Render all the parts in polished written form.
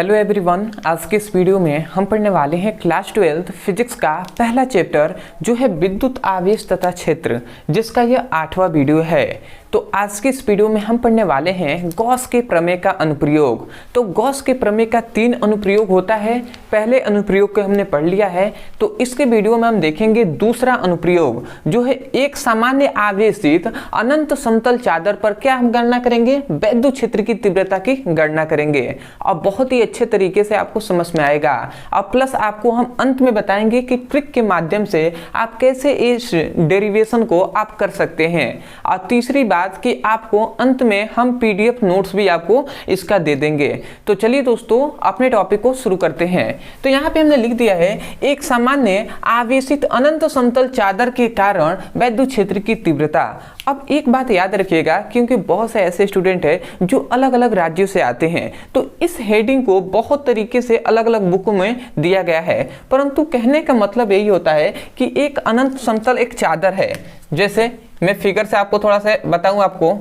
Hello everyone, आज के इस वीडियो में हम पढ़ने वाले हैं क्लास 12 फिजिक्स का पहला चैप्टर जो है विद्युत आवेश तथा क्षेत्र, जिसका यह 8वां वीडियो है। तो आज के इस वीडियो में हम पढ़ने वाले हैं गॉस के प्रमेय का अनुप्रयोग। तो गॉस के प्रमेय का 3 अनुप्रयोग होता है। पहले अनुप्रयोग को हमने पढ़ लिया है, तो इसके वीडियो में हम देखेंगे दूसरा अनुप्रयोग जो है एक सामान्य आवेशित अनंत समतल चादर पर क्या हम गणना करेंगे, विद्युत क्षेत्र की तीव्रता की गणना करेंगे। अब बहुत ही अच्छे तरीके से आपको समझ में आएगा। अब प्लस आपको हम अंत में बताएंगे कि ट्रिक के माध्यम से आप कैसे इस डेरिवेशन को आप कर सकते हैं। और तीसरी बात कि आपको अंत में हम पीडीएफ नोट्स भी आपको इसका दे देंगे। तो चलिए दोस्तों, अपने टॉपिक को शुरू करते हैं। तो यहाँ पे हमने लिख दिया है एक सामान्य आवेशित अनंत समतल चादर के कारण विद्युत क्षेत्र की तीव्रता। अब एक बात याद रखिएगा, क्योंकि बहुत से ऐसे स्टूडेंट हैं जो अलग अलग राज्यों से आते हैं, तो इस हेडिंग को बहुत तरीके से अलग अलग बुकों में दिया गया है, परंतु कहने का मतलब यही होता है कि एक अनंत समतल एक चादर है। जैसे मैं फिगर से आपको थोड़ा सा बताऊं आपको,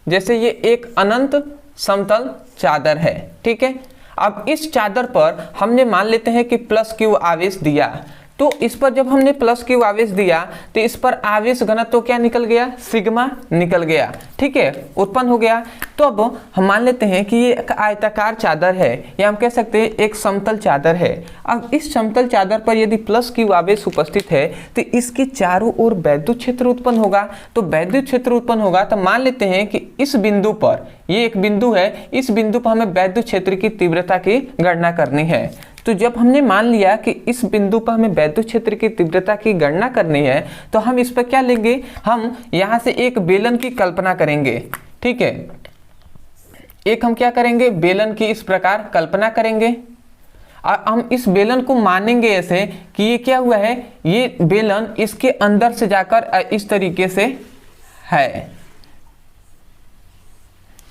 जैसे ये एक अनंत समतल चादर है, ठीक है। अब इस चादर पर हमने मान लेते हैं कि प्लस क्यू आवेश दिया, तो इस पर जब हमने प्लस क्यू आवेश दिया तो इस पर आवेश घनत्व तो क्या निकल गया, सिग्मा निकल गया, ठीक है, उत्पन्न हो गया। तो अब हम मान लेते हैं कि ये एक आयताकार चादर है, या हम कह सकते हैं एक समतल चादर है। अब इस समतल चादर पर यदि प्लस क्यू आवेश उपस्थित है तो इसके चारों ओर विद्युत क्षेत्र उत्पन्न होगा। तो विद्युत क्षेत्र उत्पन्न होगा तो मान लेते हैं कि इस बिंदु पर, ये एक बिंदु है, इस बिंदु पर हमें विद्युत क्षेत्र की तीव्रता की गणना करनी है। तो जब हमने मान लिया कि इस बिंदु पर हमें विद्युत क्षेत्र की तीव्रता की गणना करनी है, तो हम इस पर क्या लेंगे, हम यहां से एक बेलन की कल्पना करेंगे, ठीक है। एक हम क्या करेंगे, बेलन की इस प्रकार कल्पना करेंगे और हम इस बेलन को मानेंगे ऐसे कि ये क्या हुआ है, ये बेलन इसके अंदर से जाकर इस तरीके से है,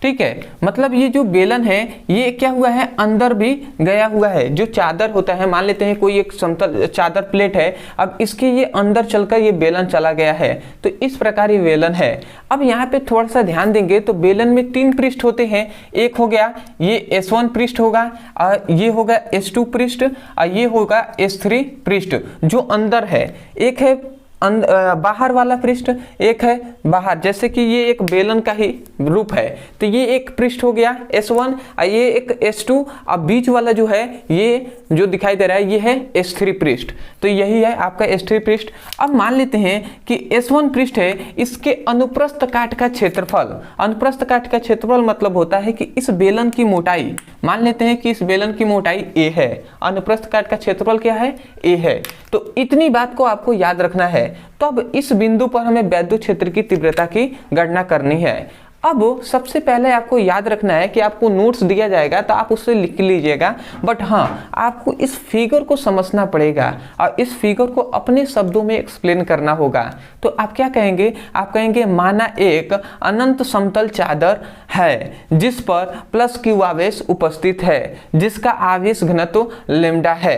ठीक है। मतलब ये जो बेलन है ये क्या हुआ है, अंदर भी गया हुआ है। जो चादर होता है, मान लेते हैं कोई एक समतल चादर प्लेट है, अब इसके ये अंदर चलकर ये बेलन चला गया है, तो इस प्रकार ये बेलन है। अब यहाँ पे थोड़ा सा ध्यान देंगे तो बेलन में 3 पृष्ठ होते हैं। एक हो गया ये S1 पृष्ठ होगा, और ये होगा S2 पृष्ठ, और ये होगा S3 पृष्ठ जो अंदर है। एक है बाहर वाला पृष्ठ, एक है बाहर, जैसे कि ये एक बेलन का ही रूप है। तो ये एक पृष्ठ हो गया S1, और ये एक S2, और बीच वाला जो है ये जो दिखाई दे रहा है ये है S3 पृष्ठ। तो यही है आपका S3 पृष्ठ। अब मान लेते हैं कि S1 पृष्ठ है, इसके अनुप्रस्थ काट का क्षेत्रफल, अनुप्रस्थ काट का क्षेत्रफल मतलब होता है कि इस बेलन की मोटाई, मान लेते हैं कि इस बेलन की मोटाई A है, अनुप्रस्थ काट का क्षेत्रफल क्या है, A है। तो इतनी बात को आपको याद रखना है। तो अब इस बिंदु पर हमें विद्युत क्षेत्र की तीव्रता की गणना करनी है। अब सबसे पहले आपको याद रखना है कि आपको नोट्स दिया जाएगा तो आप उससे लिख लीजिएगा, बट हाँ आपको इस फिगर को समझना पड़ेगा और इस फिगर को अपने शब्दों में एक्सप्लेन करना होगा। तो आप क्या कहेंगे, आप कहेंगे माना एक अनंत समतल चादर है जिस पर प्लस क्यू आवेश उपस्थित है, जिसका आवेश घनत्व लेमडा है,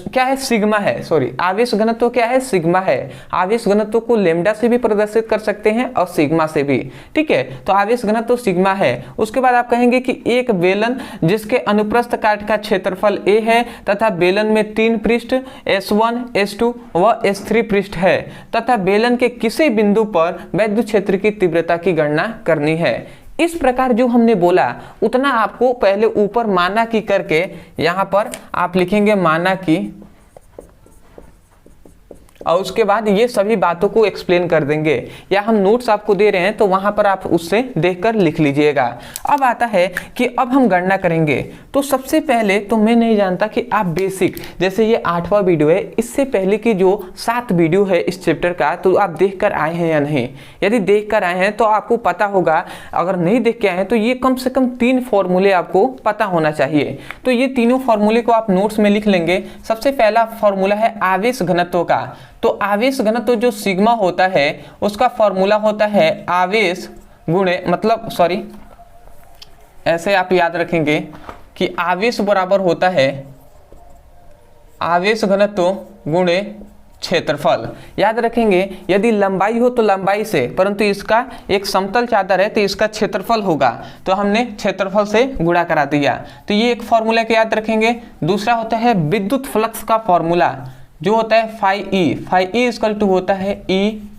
क्या है, सिग्मा है, सॉरी आवेश घनत्व क्या है, सिग्मा है। आवेश घनत्व को लेमडा से भी प्रदर्शित कर सकते हैं और सिग्मा से भी, ठीक है। तो आवेश घनत्व सिग्मा है। उसके बाद आप कहेंगे कि एक बेलन जिसके अनुप्रस्थ काट का क्षेत्रफल A है तथा बेलन में 3 पृष्ठ S1, S2 व S3 पृष्ठ है, तथा बेलन के किसी बिंदु पर विद्युत क्षेत्र की तीव्रता की गणना करनी है। इस प्रकार जो हमने बोला उतना आपको पहले ऊपर माना की करके यहाँ पर आप लिखेंगे माना की, और उसके बाद ये सभी बातों को एक्सप्लेन कर देंगे, या हम नोट्स आपको दे रहे हैं तो वहां पर आप उससे देखकर लिख लीजिएगा। अब आता है कि अब हम गणना करेंगे। तो सबसे पहले तो मैं नहीं जानता कि आप बेसिक, जैसे ये 8वां वीडियो है, इससे पहले की जो 7 वीडियो है इस चैप्टर का, तो आप देख कर आए हैं या नहीं। यदि देख कर आए हैं तो आपको पता होगा, अगर नहीं देख के आए हैं तो ये कम से कम 3 फॉर्मूले आपको पता होना चाहिए। तो ये तीनों फॉर्मूले को आप नोट्स में लिख लेंगे। सबसे पहला फॉर्मूला है आवेश घनत्व का। तो आवेश घनत्व जो सिग्मा होता है उसका फॉर्मूला होता है आवेश गुणे, मतलब सॉरी ऐसे आप याद रखेंगे कि आवेश बराबर होता है आवेश घनत्व गुणे क्षेत्रफल। याद रखेंगे यदि लंबाई हो तो लंबाई से, परंतु इसका एक समतल चादर है तो इसका क्षेत्रफल होगा, तो हमने क्षेत्रफल से गुणा करा दिया। तो ये एक फॉर्मूला के याद रखेंगे। दूसरा होता है विद्युत फ्लक्स का फॉर्मूला जो होता है phi E. Phi E equal to होता है E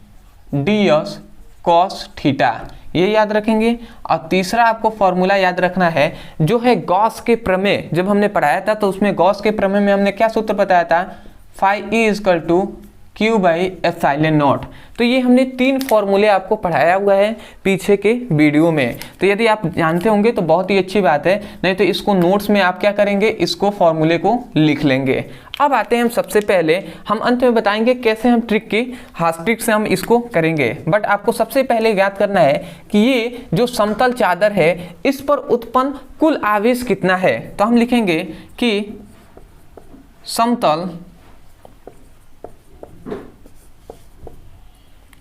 D S cos theta, ये याद रखेंगे। और तीसरा आपको फॉर्मूला याद रखना है जो है गॉस के प्रमेय। जब हमने पढ़ाया था तो उसमें गॉस के प्रमेय में हमने क्या सूत्र बताया था, phi E equal to Q by epsilon naught. तो ये हमने 3 फॉर्मूले आपको पढ़ाया हुआ है पीछे के वीडियो में। तो यदि आप जानते होंगे तो बहुत ही अच्छी बात है, नहीं तो इसको नोट्स में आप क्या करेंगे, इसको फॉर्मूले को लिख लेंगे। अब आते हैं हम सबसे पहले, हम अंत में बताएंगे कैसे हम ट्रिक से हम इसको करेंगे। बट आपको सबसे पहले याद करना है कि ये जो समतल चादर है इस पर उत्पन्न कुल आवेश कितना है। तो हम लिखेंगे कि समतल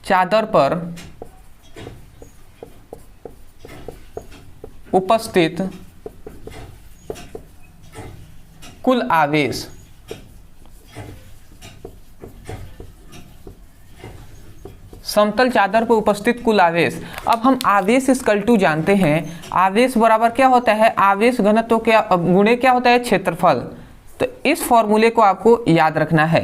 चादर पर उपस्थित कुल आवेश समतल चादर पर उपस्थित कुल आवेश। अब हम आवेश इक्वल टू जानते हैं, आवेश बराबर क्या होता है, आवेश घनत्व क्या गुणे क्या होता है, क्षेत्रफल। तो इस फॉर्मूले को आपको याद रखना है।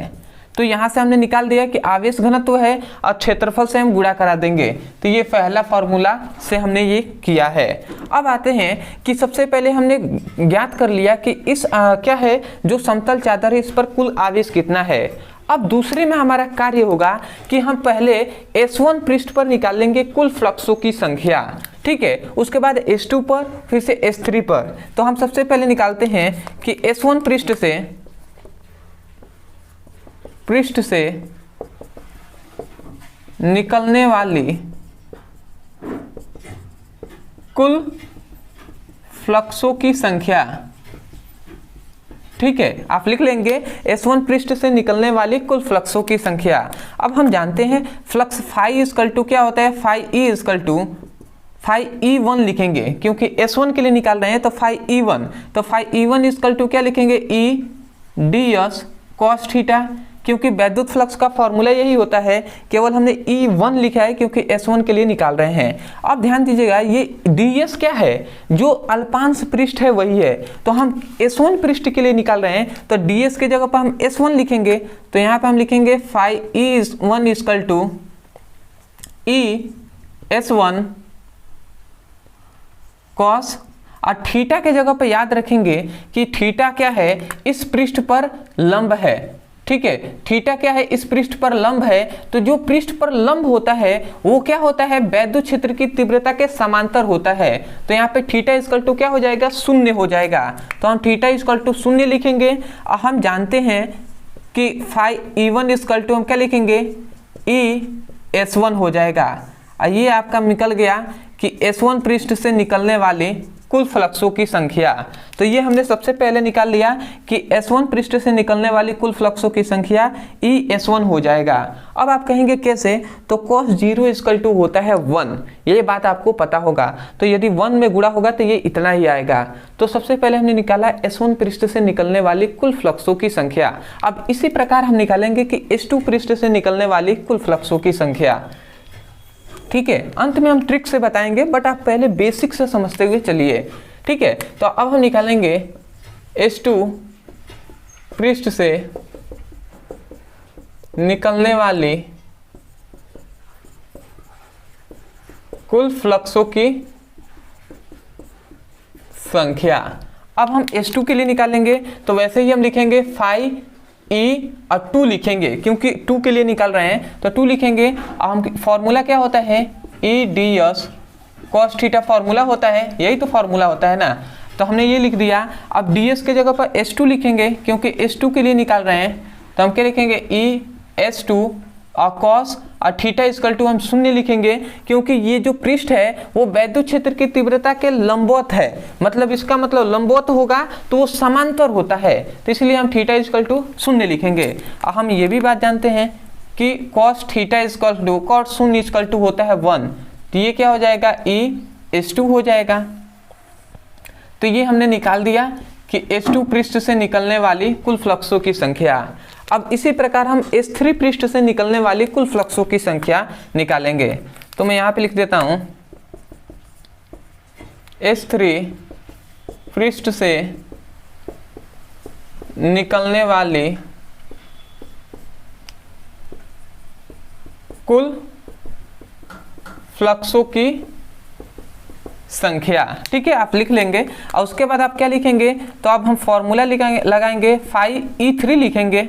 तो यहाँ से हमने निकाल दिया कि आवेश घनत्व है और क्षेत्रफल से हम गुणा करा देंगे। तो ये पहला फॉर्मूला से हमने ये किया है। अब आते हैं कि सबसे पहले हमने ज्ञात कर लिया कि इस क्या है जो समतल चादर है इस पर कुल आवेश कितना है। अब दूसरे में हमारा कार्य होगा कि हम पहले S1 पृष्ठ पर निकालेंगे कुल फ्लक्सों की संख्या, ठीक है। उसके बाद S2 पर, फिर से S3 पर। तो हम सबसे पहले निकालते हैं कि S1 पृष्ठ से निकलने वाली कुल फ्लक्सों की संख्या, ठीक है। आप लिख लेंगे S1 पृष्ठ से निकलने वाली कुल फ्लक्सों की संख्या। अब हम जानते हैं फ्लक्स फाई इक्वल टू क्या होता है, phi E equal to phi E1 लिखेंगे, क्योंकि S1 के लिए निकाल रहे हैं तो फाई E1। तो फाई E1 इक्वल टू क्या लिखेंगे, ई डी एस कॉस थीटा, क्योंकि वैद्युत फ्लक्स का फॉर्मूला यही होता है, केवल हमने E1 लिखा है क्योंकि S1 के लिए निकाल रहे हैं। अब ध्यान दीजिएगा ये ds क्या है, जो अल्पांश पृष्ठ है वही है। तो हम S1 पृष्ठ के लिए निकाल रहे हैं तो ds के जगह पर हम S1 लिखेंगे। तो यहाँ पर हम लिखेंगे phi E1 equal to E S1 cos, और थीटा के जगह पर याद रखेंगे कि थीटा क्या है, इस पृष्ठ पर लंब है, ठीक है। थीटा क्या है, इस पृष्ठ पर लंब है। तो जो पृष्ठ पर लंब होता है वो क्या होता है, वैद्युत क्षेत्र की तीव्रता के समांतर होता है। तो यहाँ पे थीटा इक्वल टू क्या हो जाएगा, 0 हो जाएगा। तो हम थीटा इक्वल टू 0 लिखेंगे। और हम जानते हैं कि फाई E1 इक्वल टू हम क्या लिखेंगे, ई S1 हो जाएगा। और ये आपका निकल गया कि S1 पृष्ठ से निकलने वाली कुल फ्लक्सों की संख्या। तो ये हमने सबसे पहले निकाल लिया कि S1 पृष्ठ से निकलने वाली कुल फ्लक्सों की संख्या ES1 हो जाएगा। अब आप कहेंगे कैसे, तो cos 0 इक्वल टू होता है 1, ये बात आपको पता होगा। तो यदि 1 में गुणा होगा तो ये इतना ही आएगा। तो सबसे पहले हमने निकाला S1 पृष्ठ से निकलने वाली कुल फ्लक्सों की संख्या। अब इसी प्रकार हम निकालेंगे कि S2 पृष्ठ से निकलने वाली कुल फ्लक्सों की संख्या, ठीक है। अंत में हम ट्रिक से बताएंगे, बट आप पहले बेसिक से समझते हुए चलिए, ठीक है। तो अब हम निकालेंगे S2 पृष्ठ से निकलने वाली कुल फ्लक्सों की संख्या। अब हम S2 के लिए निकालेंगे तो वैसे ही हम लिखेंगे फाई E और 2 लिखेंगे, क्योंकि 2 के लिए निकाल रहे हैं तो 2 लिखेंगे। और हम फॉर्मूला क्या होता है, E D S cos theta formula होता है, यही तो फॉर्मूला होता है ना। तो हमने ये लिख दिया। अब ds के जगह पर S2 लिखेंगे, क्योंकि S2 के लिए निकाल रहे हैं। तो हम क्या लिखेंगे, ई S2 और कॉस और थीटा इक्वल टू हम 0 लिखेंगे, क्योंकि ये जो पृष्ठ है वो वैद्युत क्षेत्र की तीव्रता के लंबवत है। मतलब इसका मतलब लंबवत होगा तो वो समांतर होता है, तो इसलिए हम थीटा इक्वल टू 0 लिखेंगे। और हम ये भी बात जानते हैं कि cos theta equal to cos 0 equal to होता है 1। तो ये क्या हो जाएगा, E/S2 हो जाएगा। तो ये हमने निकाल दिया कि S2 पृष्ठ से निकलने वाली कुल फ्लक्सों की संख्या। अब इसी प्रकार हम S3 पृष्ठ से निकलने वाली कुल फ्लक्सों की संख्या निकालेंगे। तो मैं यहाँ पे लिख देता हूँ S3 पृष्ठ से निकलने वाली कुल फ्लक्सों की संख्या। ठीक है, आप लिख लेंगे और उसके बाद आप क्या लिखेंगे, तो अब हम फॉर्मूला लगाएंगे φE3 लिखेंगे।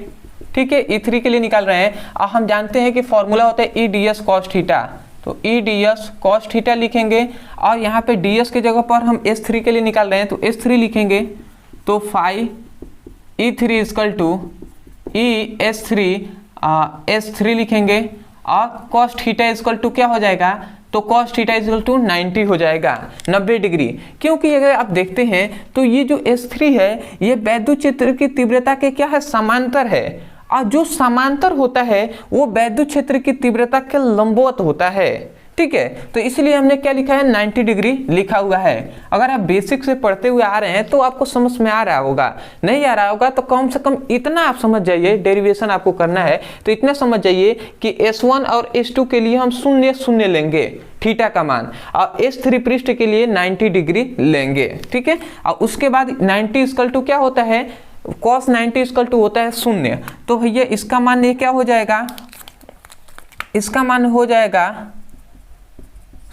ठीक है, E3 के लिए निकाल रहे हैं और हम जानते हैं कि फॉर्मूला होता है EDS cos थीटा, तो EDS cos थीटा लिखेंगे और यहाँ पे DS की जगह पर हम S3 के लिए निकाल रहे हैं तो S3 लिखेंगे। तो φE3 equal to ES3 S3 लिखेंगे और cos थीटा इक्वल टू क्या हो जाएगा, तो cos थीटा इक्वल टू 90 हो जाएगा, 90 डिग्री। क्योंकि अगर आप देखते हैं तो ये जो S3 है ये वैद्युत क्षेत्र की तीव्रता के क्या है, समांतर है, और जो समांतर होता है वो वैद्युत क्षेत्र की तीव्रता के लंबवत होता है। ठीक है, तो इसलिए हमने क्या लिखा है, 90 डिग्री लिखा हुआ है। अगर आप बेसिक से पढ़ते हुए आ रहे हैं तो आपको समझ में आ रहा होगा, नहीं आ रहा होगा तो कम से कम इतना आप समझ जाइए, डेरिवेशन आपको करना है तो इतना समझ जाइए कि S1 और S2 के लिए हम 0 0 लेंगे थीटा का मान, और S3 पृष्ठ के लिए 90 डिग्री लेंगे। ठीक है, और उसके बाद 90 इक्वल टू क्या होता है, cos 90 इक्वल टू होता है 0। तो भैया इसका मान ये क्या हो जाएगा, इसका मान हो जाएगा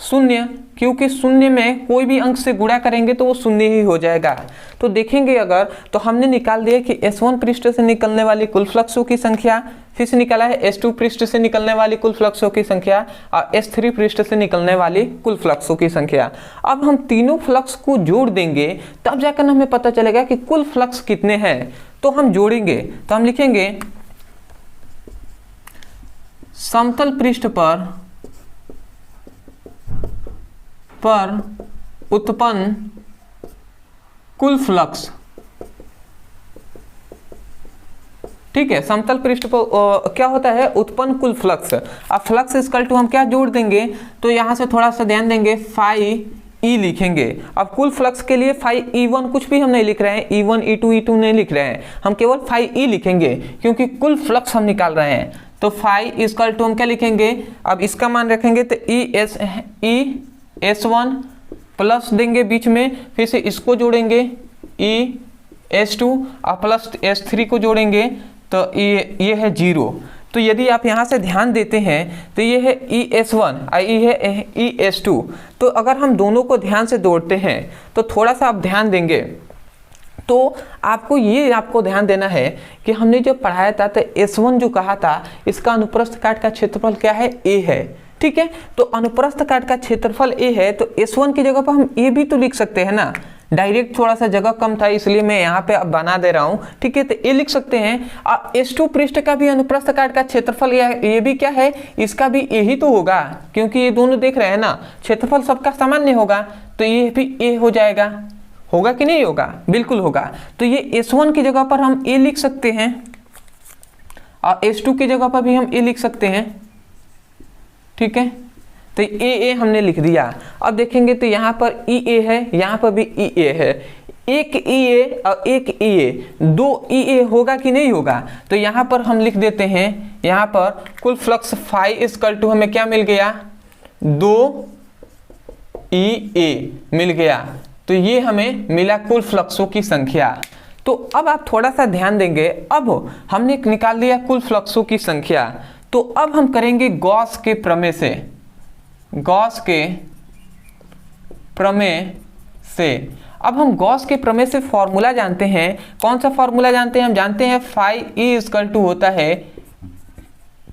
0, क्योंकि 0 में कोई भी अंक से गुणा करेंगे तो वो 0 ही हो जाएगा। तो देखेंगे अगर, तो हमने निकाल दिया कि S1 पृष्ठ से निकलने वाली कुल फ्लक्सों की संख्या, फिर से निकाला है S2 पृष्ठ से निकलने वाली कुल फ्लक्सों की संख्या और S3 पृष्ठ से निकलने वाली कुल फ्लक्सों की संख्या। अब हम तीनों फ्लक्स को जोड़ देंगे तब जाकर हमें पता चलेगा कि कुल फ्लक्स कितने हैं। तो हम जोड़ेंगे तो हम लिखेंगे समतल पृष्ठ पर उत्पन्न कुल फ्लक्स। ठीक है, समतल पृष्ठ पर क्या होता है, उत्पन्न कुल फ्लक्स। अब फ्लक्स इक्वल टू हम क्या जोड़ देंगे, तो यहां से थोड़ा सा ध्यान देंगे, φE लिखेंगे। अब कुल फ्लक्स के लिए φE1 कुछ भी हम नहीं लिख रहे हैं, E1 E2 E2 नहीं लिख रहे हैं, हम केवल φE लिखेंगे क्योंकि कुल फ्लक्स हम निकाल रहे हैं। तो φ इक्वल टू हम क्या लिखेंगे, अब इसका मान रखेंगे तो S1 प्लस देंगे बीच में, फिर से इसको जोड़ेंगे S2 और प्लस S3 को जोड़ेंगे तो ये है 0। तो यदि आप यहाँ से ध्यान देते हैं तो ये है ES1 और ये है ES2। तो अगर हम दोनों को ध्यान से जोड़ते हैं तो थोड़ा सा आप ध्यान देंगे तो आपको ध्यान देना है कि हमने जो पढ़ाया था तो S1 जो कहा था इसका अनुप्रस्थ काट का क्षेत्रफल क्या है, A है। ठीक है, तो अनुप्रस्थ काट का क्षेत्रफल A है तो S1 की जगह पर हम A भी तो लिख सकते हैं ना, डायरेक्ट थोड़ा सा जगह कम था इसलिए मैं यहाँ पे अब बना दे रहा हूँ। ठीक है, तो A लिख सकते हैं। और S2 पृष्ठ का भी अनुप्रस्थ काट का क्षेत्रफल ये भी क्या है, इसका भी A ही तो होगा, क्योंकि ये दोनों देख रहे हैं ना, क्षेत्रफल सबका सामान्य होगा तो ये भी A हो जाएगा। होगा कि नहीं होगा, बिल्कुल होगा। तो ये S1 की जगह पर हम A लिख सकते हैं और S2 की जगह पर भी हम A लिख सकते हैं। ठीक है, तो ए हमने लिख दिया। अब देखेंगे तो यहाँ पर EA है, यहाँ पर भी EA है, एक EA और एक EA, 2 EA होगा कि नहीं होगा। तो यहाँ पर हम लिख देते हैं, यहाँ पर कुल फ्लक्स φ इक्वल टू हमें क्या मिल गया, 2 EA मिल गया। तो ये हमें मिला कुल फ्लक्सों की संख्या। तो अब आप थोड़ा सा ध्यान देंगे, अब हमने निकाल लिया कुल फ्लक्सों की संख्या। तो अब हम करेंगे गॉस के प्रमेय से, गॉस के प्रमेय से। अब हम गॉस के प्रमेय से फॉर्मूला जानते हैं। कौन सा फॉर्मूला जानते हैं, हम जानते हैं φE इक्वल टू होता है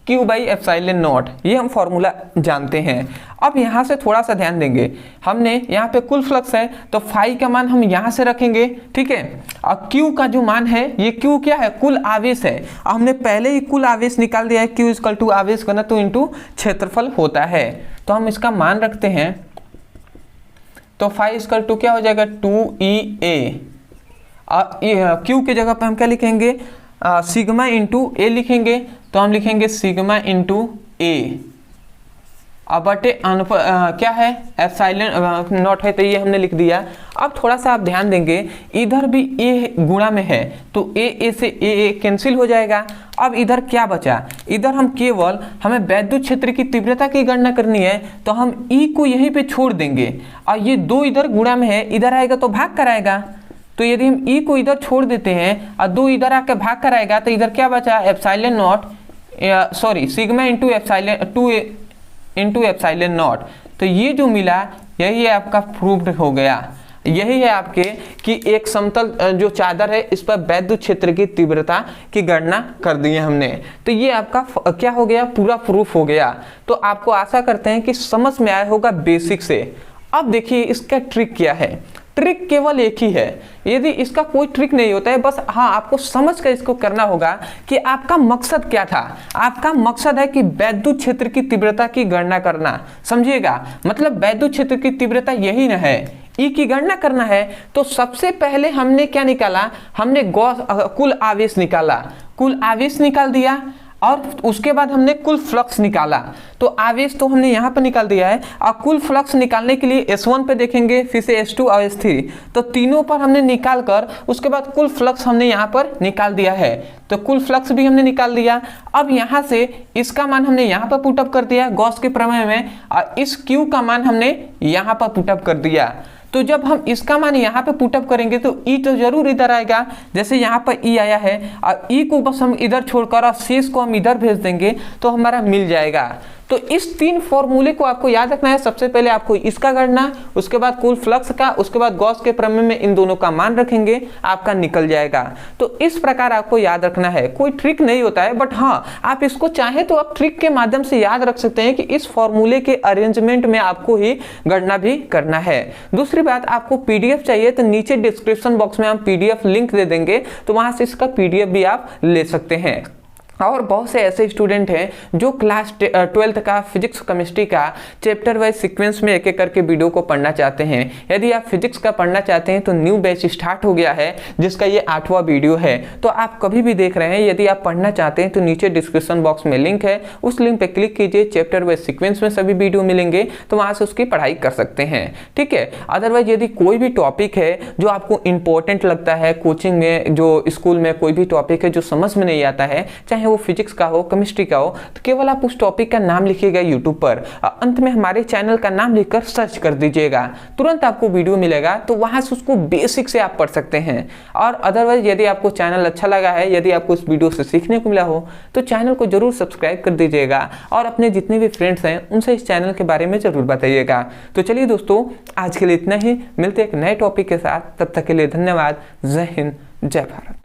Q/ε0, ये हम फॉर्मूला जानते हैं। अब यहाँ से थोड़ा सा ध्यान देंगे, हमने यहाँ पे कुल फ्लक्स है तो φ का मान हम यहाँ से रखेंगे। ठीक है, और Q का जो मान है, ये Q क्या है, कुल आवेश है। हमने पहले ही कुल आवेश निकाल दिया है, Q इक्वल टू आवेश घनत्व इंटू क्षेत्रफल होता है। तो हम इसका मान रखते हैं, तो φ इक्वल टू क्या हो जाएगा, 2EA। और Q की जगह पर हम क्या लिखेंगे, सिग्मा इंटू A लिखेंगे। तो हम लिखेंगे सिग्मा इंटू A। बटे क्या है एप्सिलॉन नॉट है, तो ये हमने लिख दिया। अब थोड़ा सा आप ध्यान देंगे, इधर भी ए गुणा में है तो ए से ए कैंसिल हो जाएगा। अब इधर क्या बचा, इधर हम केवल हमें वैद्युत क्षेत्र की तीव्रता की गणना करनी है, तो हम ई को यहीं पे छोड़ देंगे और ये 2 इधर गुणा में है, इधर आएगा तो भाग कराएगा। तो यदि हम ई को इधर छोड़ देते हैं और 2 इधर आकर भाग कराएगा, तो इधर क्या बचा epsilon not sigma into epsilon 2 into epsilon naught. तो ये जो मिला यही आपका प्रूव्ड हो गया। यही है आपके कि एक समतल जो चादर है इस पर वैद्युत क्षेत्र की तीव्रता की गणना कर दी है हमने। तो ये आपका क्या हो गया, पूरा प्रूफ हो गया। तो आपको आशा करते हैं कि समझ में आया होगा बेसिक से। अब देखिए इसका ट्रिक क्या है। ट्रिक केवल एक ही है, यदि इसका कोई ट्रिक नहीं होता है, बस हाँ आपको समझ कर इसको करना होगा कि आपका मकसद क्या था। आपका मकसद है कि वैद्युत क्षेत्र की तीव्रता की गणना करना, समझिएगा। मतलब वैद्युत क्षेत्र की तीव्रता यही न है, ई की गणना करना है। तो सबसे पहले हमने क्या निकाला, हमने कुल आवेश निकाला, कुल आवेश निकाल दिया और उसके बाद हमने कुल फ्लक्स निकाला। तो आवेश तो हमने यहाँ पर निकाल दिया है और कुल फ्लक्स निकालने के लिए S1 पे देखेंगे, फिर से S2 और S3, तो तीनों पर हमने निकाल कर उसके बाद कुल फ्लक्स हमने यहाँ पर निकाल दिया है। तो कुल फ्लक्स भी हमने निकाल दिया। अब यहाँ से इसका मान हमने यहाँ पर पुटअप कर दिया गॉस के प्रमेय में, और इस Q का मान हमने यहाँ पर पुटअप कर दिया। तो जब हम इसका मान यहाँ पे पुटअप करेंगे तो ई तो जरूर इधर आएगा, जैसे यहाँ पर ई आया है, और ई को बस हम इधर छोड़कर और शेष को हम इधर भेज देंगे तो हमारा मिल जाएगा। तो इस 3 फॉर्मूले को आपको याद रखना है। सबसे पहले आपको इसका गणना, उसके बाद कुल फ्लक्स का, उसके बाद गॉस के प्रमेय में इन दोनों का मान रखेंगे, आपका निकल जाएगा। तो इस प्रकार आपको याद रखना है, कोई ट्रिक नहीं होता है, बट हाँ आप इसको चाहे तो आप ट्रिक के माध्यम से याद रख सकते हैं कि इस फॉर्मूले के अरेंजमेंट में आपको ही गणना भी करना है। दूसरी बात, आपको पीडीएफ चाहिए तो नीचे डिस्क्रिप्शन बॉक्स में हम पीडीएफ लिंक दे देंगे, तो वहां से इसका पीडीएफ भी आप ले सकते हैं। और बहुत से ऐसे स्टूडेंट हैं जो क्लास 12th का फिजिक्स केमिस्ट्री का चैप्टर वाइज सीक्वेंस में एक एक करके वीडियो को पढ़ना चाहते हैं। यदि आप फिजिक्स का पढ़ना चाहते हैं तो न्यू बैच स्टार्ट हो गया है, जिसका ये 8वां वीडियो है। तो आप कभी भी देख रहे हैं, यदि आप पढ़ना चाहते हैं तो नीचे डिस्क्रिप्शन बॉक्स में लिंक है, उस लिंक पे क्लिक कीजिए, चैप्टर वाइज सीक्वेंस में सभी वीडियो मिलेंगे, तो वहाँ से उसकी पढ़ाई कर सकते हैं। ठीक है। अदरवाइज यदि कोई भी टॉपिक है जो आपको इंपॉर्टेंट लगता है, कोचिंग में जो स्कूल में कोई भी टॉपिक है जो समझ में नहीं आता है, चाहे वो फिजिक्स का हो, केमिस्ट्री का हो, तो केवल आप उस टॉपिक का नाम लिखिएगा यूट्यूब पर, अंत में हमारे चैनल का नाम लिखकर सर्च कर दीजिएगा, तुरंत आपको वीडियो मिलेगा। तो वहां से उसको बेसिक से आप पढ़ सकते हैं। और अदरवाइज यदि आपको चैनल अच्छा लगा है, यदि आपको इस वीडियो से सीखने को मिला हो, तो चैनल को जरूर सब्सक्राइब कर दीजिएगा और अपने जितने भी फ्रेंड्स हैं उनसे इस चैनल के बारे में जरूर बताइएगा। तो चलिए दोस्तों, आज के लिए इतना ही, मिलते हैं एक नए टॉपिक के साथ, तब तक के लिए धन्यवाद। जय हिंद, जय भारत।